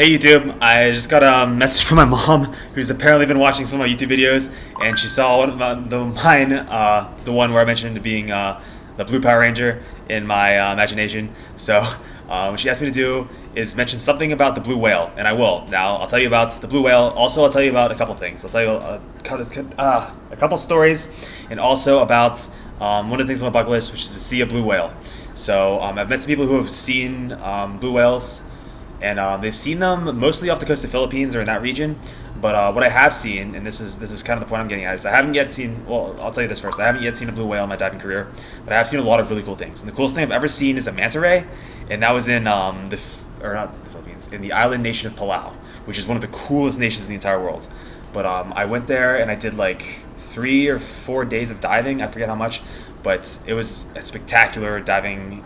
Hey YouTube, I just got a message from my mom who's apparently been watching some of my YouTube videos and she saw one of mine, the one where I mentioned being the blue Power Ranger in my imagination. So what she asked me to do is mention something about the blue whale, and I will. Now I'll tell you about the blue whale. Also, I'll tell you about a couple things. I'll tell you a couple stories, and also about one of the things on my bucket list, which is to see a blue whale. So I've met some people who have seen blue whales. And they've seen them mostly off the coast of the Philippines or in that region. But what I have seen, and this is kind of the point I'm getting at, is I haven't yet seen. Well, I'll tell you this first. I haven't yet seen a blue whale in my diving career, but I have seen a lot of really cool things. And the coolest thing I've ever seen is a manta ray, and that was in not the Philippines, in the island nation of Palau, which is one of the coolest nations in the entire world. But I went there and I did like 3 or 4 days of diving. I forget how much, but it was a spectacular diving.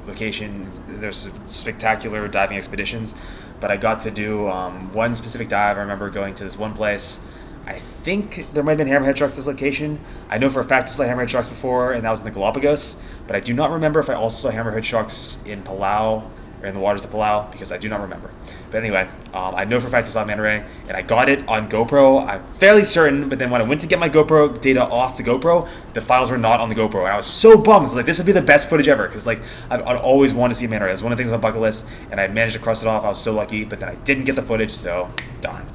Locations. There's spectacular diving expeditions, but I got to do one specific dive. I remember going to this one place. I think there might have been hammerhead sharks at this location. I know for a fact I saw hammerhead sharks before, and that was in the Galapagos, but I do not remember if I also saw hammerhead sharks in Palau or in the waters of Palau, because I do not remember. But anyway, I know for a fact I saw Manta Ray, and I got it on GoPro. I'm fairly certain, but then when I went to get my GoPro data off the GoPro, the files were not on the GoPro, and I was so bummed. I was like, this would be the best footage ever, because like I'd always wanted to see a Manta Ray. It was one of the things on my bucket list, and I managed to cross it off. I was so lucky, but then I didn't get the footage, so darn.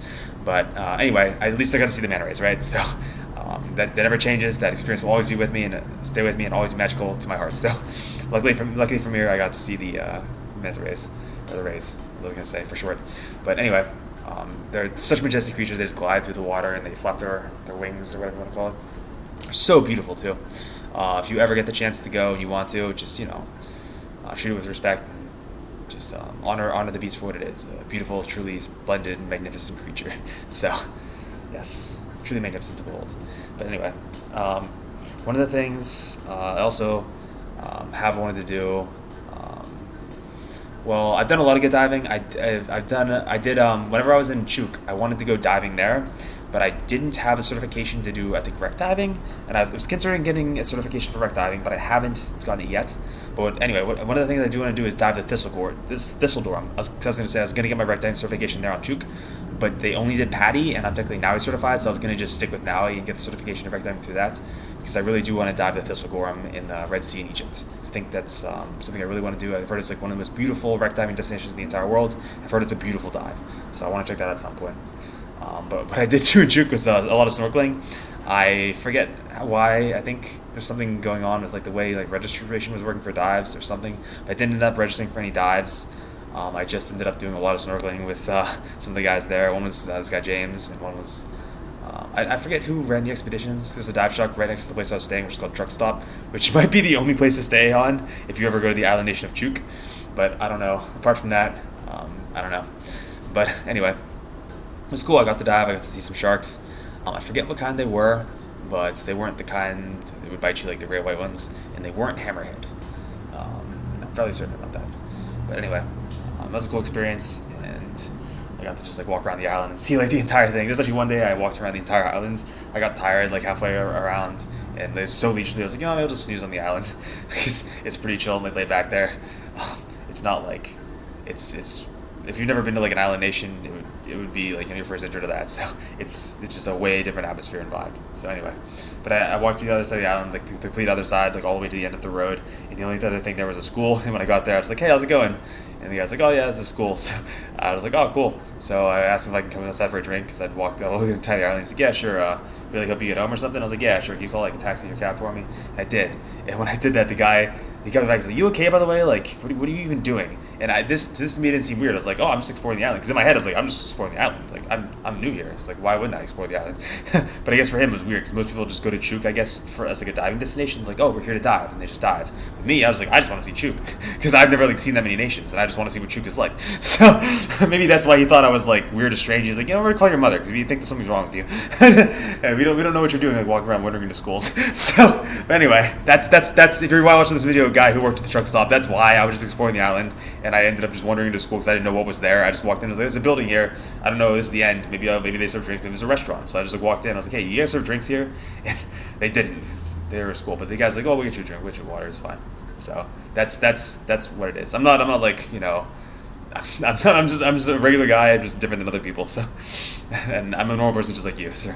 But anyway, at least I got to see the Manta Rays, right? So that never changes. That experience will always be with me and stay with me, and always be magical to my heart. So luckily from here, I got to see the Manta Rays, or the Rays, I was going to say for short. But anyway, they're such majestic creatures. They just glide through the water and they flap their wings, or whatever you want to call it. They're so beautiful too. If you ever get the chance to go and you want to, just treat it with respect and just honor the beast for what it is. A beautiful, truly splendid, magnificent creature. So yes, truly magnificent to behold. But anyway, one of the things I also have wanted to do. Well, I've done a lot of good diving. I did whenever I was in Chuuk, I wanted to go diving there, but I didn't have a certification to do, I think, wreck diving, and I was considering getting a certification for wreck diving, but I haven't gotten it yet. But anyway, one of the things I do want to do is dive the Thistledorm. I was going to say I was going to get my wreck diving certification there on Chuuk, but they only did PADI, and I'm technically NAUI certified, so I was going to just stick with NAUI and get the certification of wreck diving through that, because I really do want to dive the Thistlegorm in the Red Sea in Egypt. I think that's something I really want to do. I've heard it's like one of the most beautiful wreck diving destinations in the entire world. I've heard it's a beautiful dive, so I want to check that out at some point. But what I did do in Chuuk was a lot of snorkeling. I forget why. I think there's something going on with like the way like registration was working for dives or something. I didn't end up registering for any dives. I just ended up doing a lot of snorkeling with some of the guys there. One was this guy James, and one was I forget who ran the expeditions. There's a dive shop right next to the place I was staying, which is called Truck Stop, which might be the only place to stay on if you ever go to the island nation of Chuuk. But I don't know. Apart from that, I don't know. But anyway, it was cool. I got to dive. I got to see some sharks. I forget what kind they were, but they weren't the kind that would bite you like the rare white ones, and they weren't hammerhead. I'm fairly certain about that. But anyway, that was a cool experience, and I got to just like walk around the island and see like the entire thing. There's actually one day I walked around the entire island. I got tired like halfway around, and it was so leisurely. I was like, maybe I'll just snooze on the island because it's pretty chill and like laid back there. It's not like it's. If you've never been to like an island nation, it would be like your first intro to that. So it's just a way different atmosphere and vibe. So anyway, but I walked to the other side of the island, like the complete other side, like all the way to the end of the road. And the only other thing there was a school. And when I got there, I was like, hey, how's it going? And the guy's like, oh yeah, this is school. So I was like, oh cool. So I asked him if I can come outside for a drink because I'd walked all the entire island. He's like, yeah, sure. Really hope you get home or something. I was like, yeah, sure. Can you call like a taxi or cab for me? And I did. And when I did that, the guy. He got me back. He's like, "You okay, by the way? Like, what are you even doing?" And this made it seem weird. I was like, "Oh, I'm just exploring the island." Because in my head, I was like, "I'm just exploring the island. Like, I'm new here. It's like, why wouldn't I explore the island?" But I guess for him, it was weird because most people just go to Chuuk, I guess, as like a diving destination. Like, "Oh, we're here to dive," and they just dive. With me, I was like, I just want to see Chuuk because I've never like seen that many nations, and I just want to see what Chuuk is like. So maybe that's why he thought I was like weird or strange. He's like, we're gonna call your mother because we think that something's wrong with you. And we don't know what you're doing, like walking around wandering into schools. So, but anyway, that's if you're watching this video, a guy who worked at the truck stop. That's why I was just exploring the island, and I ended up just wandering into school because I didn't know what was there. I just walked in. I was like, "There's a building here. I don't know. This is the end. Maybe they serve drinks. Maybe there's a restaurant." So I just like walked in. I was like, "Hey, you guys serve drinks here?" And they didn't. They were at school, but the guy's like, "Oh, we'll get you a drink. We'll get you water. It's fine." So that's what it is. I'm not like I'm just a regular guy. I'm just different than other people. So, and I'm a normal person just like you. So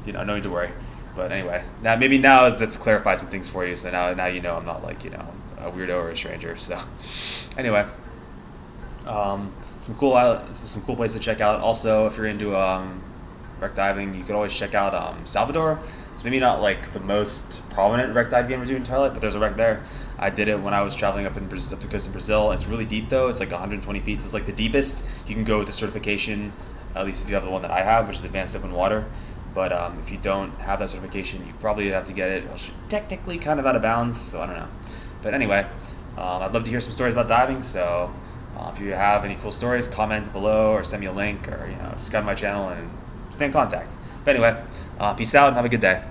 no need to worry. But anyway, now that's clarified some things for you. So now I'm not like a weirdo or a stranger. So anyway, some cool places to check out. Also, if you're into wreck diving, you could always check out Salvador. It's maybe not like the most prominent wreck dive game we're doing in Thailand, but there's a wreck there. I did it when I was traveling up the coast of Brazil. It's really deep though. It's like 120 feet. So it's like the deepest you can go with the certification. At least if you have the one that I have, which is advanced open water. But if you don't have that certification, you probably have to get it. Well, technically kind of out of bounds, so I don't know. But anyway, I'd love to hear some stories about diving. So if you have any cool stories, comment below or send me a link or subscribe to my channel and stay in contact. But anyway, peace out and have a good day.